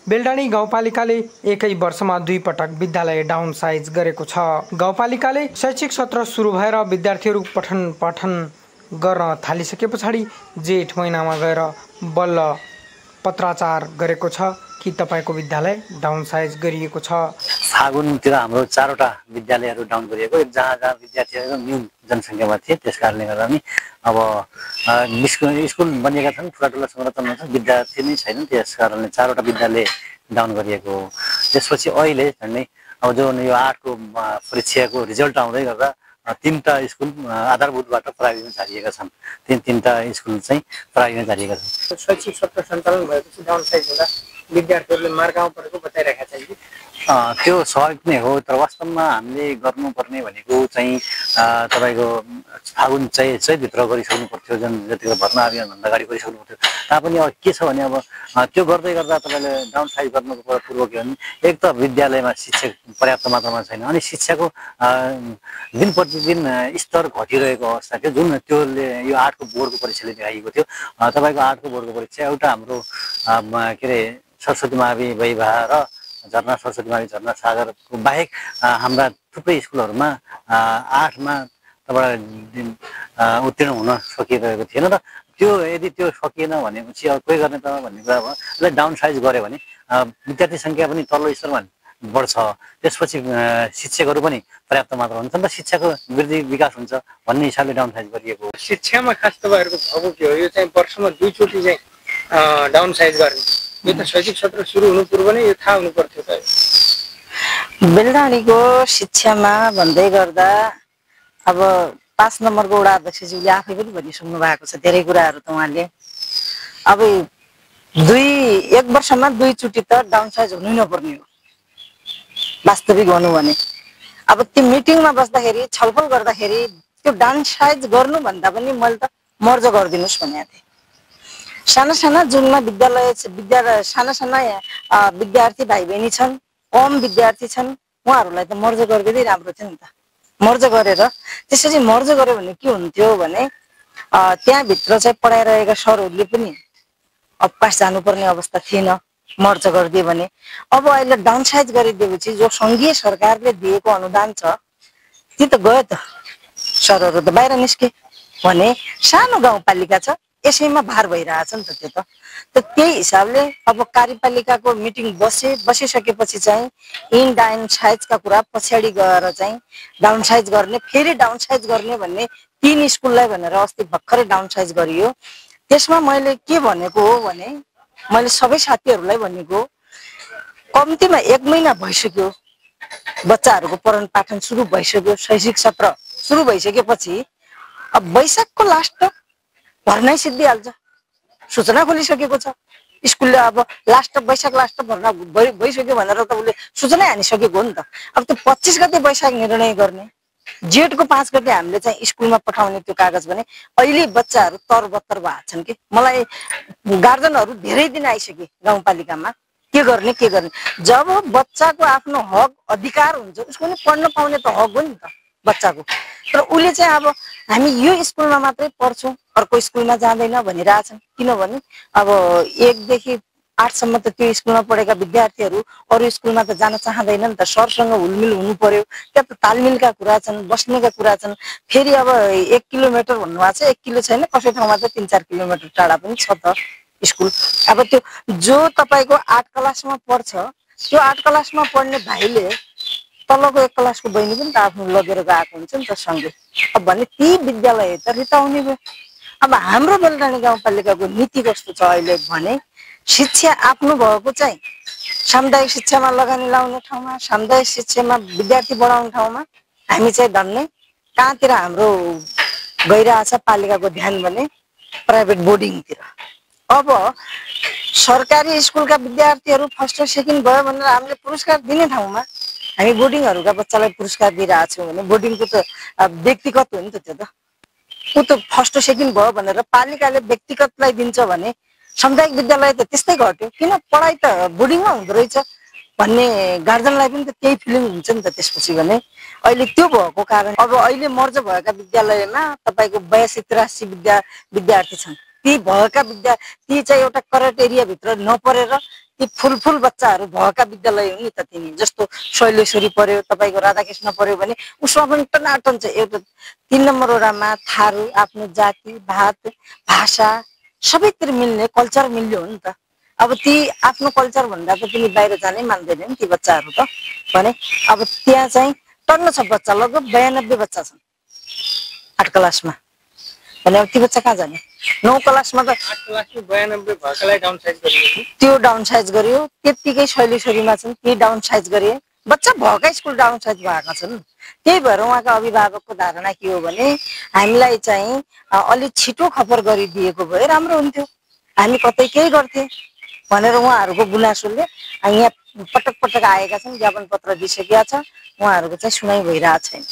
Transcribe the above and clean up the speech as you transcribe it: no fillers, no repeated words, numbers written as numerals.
बेलडाँडी गाउँपालिकाले एकै वर्षमा 2 पटक विद्यालय डाउन साइज गरेको छ। गाउँपालिकाले शैक्षिक सत्र सुरु भएर विद्यार्थीहरू पठन पाठन गर्न थालिसके पछाडि जेठ महिनामा गएर बल्ल पत्राचार गरेको छ कि तपाईको विद्यालय डाउन साइज गरिएको छ। फागुनतिर हाम्रो 4वटा विद्यालयहरू डाउन गरिएको, जहाँ जहाँ विद्यार्थीहरू न्यून जनसङ्ख्यामा थिए त्यस कारणले गर्दा नि अब स्कुल बनिएका छन्, ठुला ठुला संरचना छ, विद्यार्थी नै छैन, त्यस कारणले 4वटा विद्यालय डाउन गरिएको हो। त्यसपछि अहिले झन्डै अब जुन यो 8को परीक्षाको रिजल्ट आउँदै गर्दा 3टा स्कुल आधारभूतबाट प्राइभेटमा झारिएका छन्। तीनटा स्कुल चाहिँ प्राइभेटमा झारिएका छन्। शैक्षिक सत्र सञ्चालन भएपछि डाउन साइज हुँदा विद्यार्थीहरूले मार गाउँ परेको बताइरहेका छन् कि त्यो स्वाभाविक नै हो, तर वास्तवमा हामीले गर्नुपर्ने भनेको चाहिँ तपाईँको फागुन चैतभित्र गरिसक्नु पर्थ्यो, जतिको भर्ना अभियानभन्दा अगाडि गरिसक्नु पर्थ्यो। तापनि अब के छ भने अब त्यो गर्दै गर्दा तपाईँले डाउन साइज गर्नुको पूर्व के भने एक त विद्यालयमा शिक्षक पर्याप्त मात्रामा छैन, अनि शिक्षाको दिन प्रतिदिन स्तर घटिरहेको अवस्था थियो, जुन त्योले यो 8को बोर्डको परीक्षाले देखाइएको थियो। तपाईँको 8को बोर्डको परीक्षा एउटा हाम्रो के अरे सरस्वती मावि वैभा र झरना सरस्वती मावि झरना सागरको बाहेक हाम्रा थुप्रै स्कुलहरूमा 8मा तपाईँ उत्तीर्ण हुन सकिरहेको थिएन। र त्यो यदि त्यो सकिएन भनेपछि अब कोही गर्ने त भन्ने कुरा भयो। यसलाई डाउन साइज गऱ्यो भने विद्यार्थी सङ्ख्या पनि तल्लो स्तरमा बढ्छ, त्यसपछि शिक्षकहरू पनि पर्याप्त मात्रामा हुन्छन् र शिक्षाको वृद्धि विकास हुन्छ भन्ने हिसाबले डाउन साइज गरिएको हो। शिक्षामा खास तपाईँहरूको भएको के हो? यो चाहिँ वर्षमा 2 चोटि चाहिँ डाउन साइज गर्ने, यो त शैक्षिक सत्र सुरु हुनु पूर्व नै यो थाहा हुनु पर्थ्यो त। बेलडाँडीको शिक्षामा भन्दै गर्दा अब 5 नम्बरको वडा अध्यक्षज्यूले आफै पनि भनिसक्नु भएको छ धेरै कुराहरू त उहाँले। अब 1 वर्षमा 2 चोटि त डाउन साइज हुनु नपर्ने हो वास्तविक भनौँ भने। अब त्यो मिटिङमा बस्दाखेरि छलफल गर्दाखेरि त्यो डाउन साइज गर्नुभन्दा पनि मैले त मर्ज गरिदिनुहोस् भनेको थिएँ। साना साना जुनमा साना साना विद्यार्थी भाइ बहिनी छन्, कम विद्यार्थी छन्, उहाँहरूलाई त मर्ज गरिदिँदै राम्रो थियो नि त। मर्ज गरेर त्यसरी मर्ज गर्यो भने के हुन्थ्यो भने त्यहाँभित्र चाहिँ पढाइरहेका सरहरूले पनि अवकाश जानुपर्ने अवस्था थिएन मर्ज गरिदियो भने। अब अहिले डाउन साइज गरिदिएपछि जो सङ्घीय सरकारले दिएको अनुदान छ त्यो त गयो त, सरहरू त बाहिर निस्के भने सानो गाउँपालिका छ, यसैमा भार भइरहेछ नि त त्यो त। त्यही हिसाबले अब कार्यपालिकाको मिटिङ बसिसकेपछि चाहिँ इन डाउन साइजका कुरा पछाडि गएर चाहिँ डाउन साइज गर्ने, फेरि डाउन साइज गर्ने भन्ने 3 स्कुललाई भनेर अस्ति भर्खरै डाउन साइज गरियो। त्यसमा मैले के भनेको हो भने मैले सबै साथीहरूलाई भनेको कम्तीमा 1 महिना भइसक्यो, बच्चाहरूको पठन पाठन सुरु भइसक्यो, शैक्षिक सत्र सुरु भइसकेपछि अब वैशाखको लास्ट भर्ना सिद्धिहाल्छ, सूचना खोलिसकेको छ स्कुलले। अब वैशाख लास्ट भर्ना भइसक्यो भनेर त उसले सूचना हानिसकेको हो नि त। अब त्यो 25 गते वैशाख निर्णय गर्ने, जेठको 5 गते हामीले चाहिँ स्कुलमा पठाउने त्यो कागज भने अहिले बच्चाहरू तरबत्तर भएको छन् कि मलाई गार्जनहरू धेरै दिन आइसके गाउँपालिकामा के गर्ने। जब बच्चाको आफ्नो हक अधिकार हुन्छ उसको पनि पढ्न पाउने त हक हो नि त बच्चाको। तर उसले चाहिँ अब हामी यो स्कुलमा मात्रै पढ्छौँ अर्को स्कुलमा जाँदैन भनिरहेछन्, किनभने अब 1 देखि 8 सम्म त त्यो स्कुलमा पढेका विद्यार्थीहरू अरू स्कुलमा त जान चाहँदैन नि त। सरसँग हुलमिल हुनु पर्यो, त्यहाँ त तालमेलका कुरा छन्, बस्नेका कुरा छन्। फेरि अब 1 किलोमिटर भन्नुभएको छ, 1 किलो छैन, कसै ठाउँमा त 3-4 किलोमिटर टाढा पनि छ त स्कुल। अब त्यो जो तपाईँको 8 क्लासमा पढ्छ त्यो 8 क्लासमा पढ्ने भाइले तलको 1 क्लासको बहिनी पनि त आफ्नो लगेर गएको हुन्छ नि त सँगै। अब भने ती विद्यालय त रिताउने भयो। अब हाम्रो बेलडाँडी गाउँपालिकाको नीति कस्तो छ अहिले भने शिक्षा आफ्नो भएको चाहिँ सामुदायिक शिक्षामा लगानी लाउने ठाउँमा, सामुदायिक शिक्षामा विद्यार्थी बढाउने ठाउँमा हामी चाहिँ धन्नै कहाँतिर हाम्रो गइरहेछ पालिकाको ध्यान भने प्राइभेट बोर्डिङतिर। अब सरकारी स्कुलका विद्यार्थीहरू फर्स्ट र सेकेन्ड भयो भनेर हामीले पुरस्कार दिने ठाउँमा हामी बोर्डिङहरूका बच्चालाई पुरस्कार दिइरहेछौँ भने बोर्डिङको त व्यक्तिगत हो नि त। त्यो त ऊ त फर्स्ट सेकेन्ड भयो भनेर पालिकाले व्यक्तिगतलाई दिन्छ भने सामुदायिक विद्यालय त त्यस्तै घट्यो, किन पढाइ त बोर्डिङमा हुँदो रहेछ भन्ने गार्जनलाई पनि त त्यही फिलिङ हुन्छ नि त त्यसपछि भने। अहिले त्यो भएको कारण अब अहिले मर्ज भएका विद्यालयमा तपाईँको 82-83 विद्यार्थी छन्। ती भएका ती चाहिँ एउटा करेक्ट एरियाभित्र नपरेर ती फुल बच्चाहरू भएका विद्यालय हुन् नि त तिनी जस्तो शैलेश्वरी पर्यो तपाईँको राधाकृष्ण पर्यो भने उसमा पनि टनाटन छ एउटा 3 नम्बर वडामा थारू आफ्नो जाति भात भाषा सबैतिर मिल्ने कल्चर मिल्यो हो नि त अब ती आफ्नो कल्चर भन्दा त तिनी बाहिर जानै मान्दैनन् ती बच्चाहरू त भने अब त्यहाँ चाहिँ टन्न छ बच्चा लगभग 92 बच्चा छन् 8 क्लासमा भने अब ती बच्चा कहाँ जाने 9 क्लासमा त 8 क्लासमा 92 भएकालाई डाउन साइज गरियो त्यो डाउन साइज गरियो त्यतिकै शैलेश्वरीमा छन् ती डाउन साइज गरे बच्चा भएका स्कुल डाउन साइज भएका छन् त्यही भएर उहाँका अभिभावकको धारणा के हो भने हामीलाई चाहिँ अलि छिटो खबर गरिदिएको भए राम्रो हुन्थ्यो हामी कतै केही गर्थे भनेर उहाँहरूको गुनासोले यहाँ पटक आएका छन् ज्ञापन पत्र दिइसकेका छ उहाँहरूको चाहिँ सुनाइ भइरहेको छैन